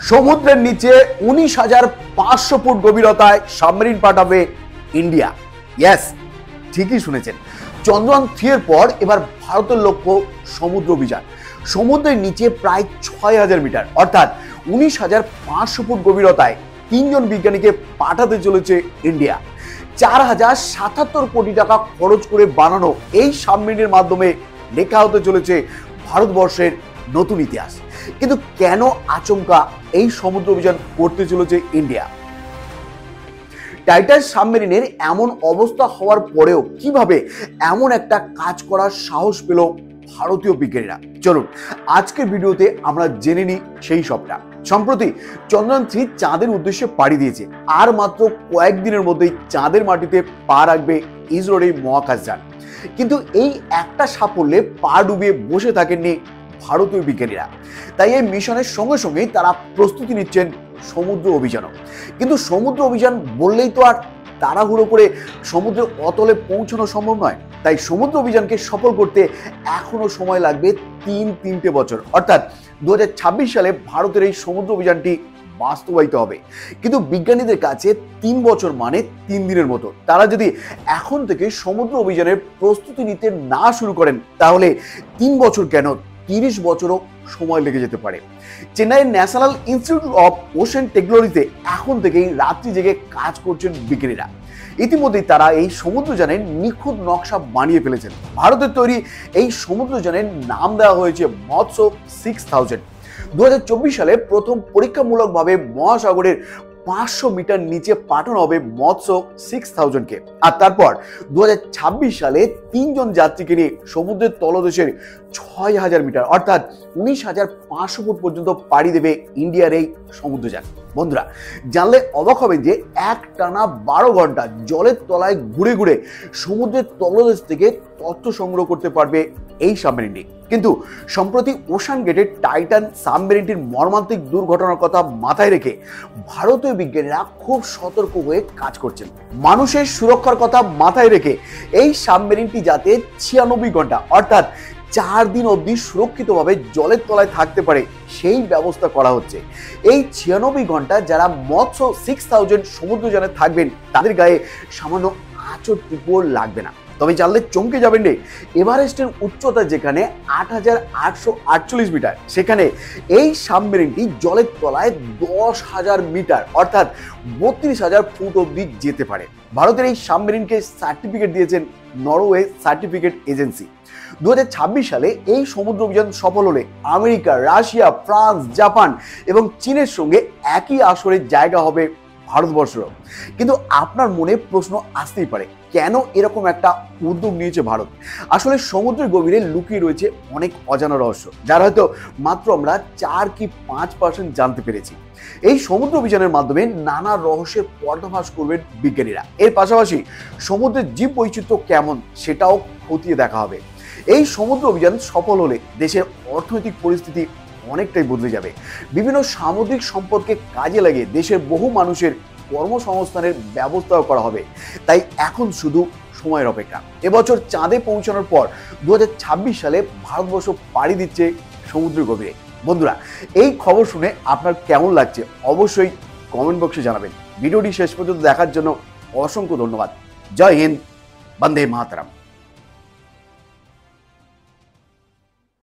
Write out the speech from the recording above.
সমুদ্রের নিচে 19,500 foot গভীরতায় submarine পাঠাবে ইন্ডিয়া। ইয়েস, ঠিকই শুনেছেন। চন্দ্রযান 3 এর পর এবার ভারতের লক্ষ্য সমুদ্র অভিযান। সমুদ্রের নিচে প্রায় 6,000 মিটার অর্থাৎ 19,500 ফুট গভীরতায় 3 জন বিজ্ঞানীকে পাঠাতে চলেছে ইন্ডিয়া। 4,077 কোটি টাকা খরচ করে বানানো এই সাবমেরিনের মাধ্যমে লেখা হতে চলেছে ভারতবর্ষের নতুন ইতিহাস। কিন্তু কেন আচমকা এই সমুদ্র অভিযান করতে চলেছে ইন্ডিয়া? টাইটান সাবমেরিনের এমন অবস্থা হওয়ার পরেও কিভাবে এমন একটা কাজ করার সাহস পেল ভারতীয় বিজ্ঞানীরা? চলুন আজকের ভিডিওতে আমরা জেনে নিই সেই সবটা। সম্প্রতি চন্দ্রযান 3 চাঁদের উদ্দেশ্যে পাড়ি দিয়েছে। আর মাত্র কয়েকদিনের মধ্যেই চাঁদের মাটিতে পা রাখবে ইসরোর এই মহাকাশযান। কিন্তু এই একটা সাফল্যে পা ডুবিয়ে বসে থাকেননি ভারতীয় বিজ্ঞানীরা। তাই এই মিশনের সঙ্গে সঙ্গেই তারা প্রস্তুতি নিচ্ছেন সমুদ্র অভিযানও। কিন্তু সমুদ্র অভিযান বললেই তো আর তাড়াহুড়ো করে সমুদ্রের অতলে পৌঁছানো সম্ভব নয়। তাই সমুদ্র অভিযানকে সফল করতে এখনো সময় লাগবে তিনটে বছর, অর্থাৎ 2026 সালে ভারতের এই সমুদ্র অভিযানটি বাস্তবায়িত হবে। কিন্তু বিজ্ঞানীদের কাছে 3 বছর মানে 3 দিনের মতো। তারা যদি এখন থেকে সমুদ্র অভিযানের প্রস্তুতি নিতে না শুরু করেন তাহলে 3 বছর কেন 30 বছরও সময় লেগে যেতে পারে। চেন্নাইয়ের ন্যাশনাল ইনস্টিটিউট অফ ওশেন টেকনোলজিতে এখন থেকেই রাত্রি জেগে কাজ করছেন বিজ্ঞানীরা। ইতিমধ্যেই তারা এই সমুদ্রযানের নিখুঁত নকশা বানিয়ে ফেলেছেন। ভারতের তৈরি এই সমুদ্রযানের নাম দেওয়া হয়েছে মৎস্য 6000। 2024 সালে প্রথম পরীক্ষামূলকভাবে মহাসাগরের 500 মিটার নিচে পাঠানো হবে মৎস্য 6000কে। আর তারপর 2026 সালে 3 জন যাত্রীকে নিয়ে সমুদ্রের তলদেশের 6,000 মিটার অর্থাৎ 19,500 ফুট পর্যন্ত পাড়ি দেবে ইন্ডিয়ার এই সমুদ্রযান। বন্ধুরা, জানলে অবাক হবেন যে একটানা 12 ঘন্টা জলের তলায় ঘুরে ঘুরে সমুদ্রের তলদেশ থেকে তথ্য সংগ্রহ করতে পারবে এই সাবমেরিনটি। কিন্তু সম্প্রতি ওশান গেটের টাইটান সাবমেরিনটির মর্মান্তিক দুর্ঘটনার কথা মাথায় রেখে ভারতীয় বিজ্ঞানীরা খুব সতর্ক হয়ে কাজ করছেন। মানুষের সুরক্ষার কথা মাথায় রেখে এই সাবমেরিনটি যাতে 96 ঘন্টা অর্থাৎ 4 দিন অবধি সুরক্ষিতভাবে জলের তলায় থাকতে পারে সেই ব্যবস্থা করা হচ্ছে। এই 96 ঘন্টা যারা মৎস্য 6000 সমুদ্রযানে থাকবেন তাদের গায়ে সামান্য আঁচড়টুকুও লাগবে না। তবে জানলে চমকে যাবেন রে, এভারেস্টের উচ্চতা যেখানে 8,848 মিটার, সেখানে এই সাবমেরিনটি জলের তলায় 10,000 মিটার অর্থাৎ 32,000 ফুট অবধি যেতে পারে। ভারতের এই সাবমেরিনকে সার্টিফিকেট দিয়েছেন নরওয়ে সার্টিফিকেট এজেন্সি। 2026 সালে এই সমুদ্র অভিযান সফল হলে আমেরিকা, রাশিয়া, ফ্রান্স, জাপান এবং চীনের সঙ্গে একই আসরে জায়গা হবে ভারতবর্ষেরও। কিন্তু আপনার মনে প্রশ্ন আসতেই পারে, কেন এরকম একটা উদ্যোগ নিয়েছে ভারত? আসলে সমুদ্রের গভীরে লুকিয়ে রয়েছে অনেক অজানা রহস্য, যার হয়তো মাত্র আমরা 4 কি 5% জানতে পেরেছি। এই সমুদ্র অভিযানের মাধ্যমে নানা রহস্যের পর্দাফাশ করবেন বিজ্ঞানীরা। এর পাশাপাশি সমুদ্রের জীব বৈচিত্র্য কেমন সেটাও খতিয়ে দেখা হবে। এই সমুদ্র অভিযান সফল হলে দেশের অর্থনৈতিক পরিস্থিতি অনেকটাই বদলে যাবে। বিভিন্ন সামুদ্রিক সম্পদকে কাজে লাগিয়ে দেশের বহু মানুষের কর্মসংস্থানের ব্যবস্থাও করা হবে। তাই এখন শুধু সময়ের অপেক্ষা। এবছর চাঁদে পৌঁছানোর পর 2026 সালে ভারতবর্ষ পাড়ি দিচ্ছে সমুদ্রের গভীরে। বন্ধুরা, এই খবর শুনে আপনার কেমন লাগছে অবশ্যই কমেন্ট বক্সে জানাবেন। ভিডিওটি শেষ পর্যন্ত দেখার জন্য অসংখ্য ধন্যবাদ। জয় হিন্দ, বন্দে মাতরম।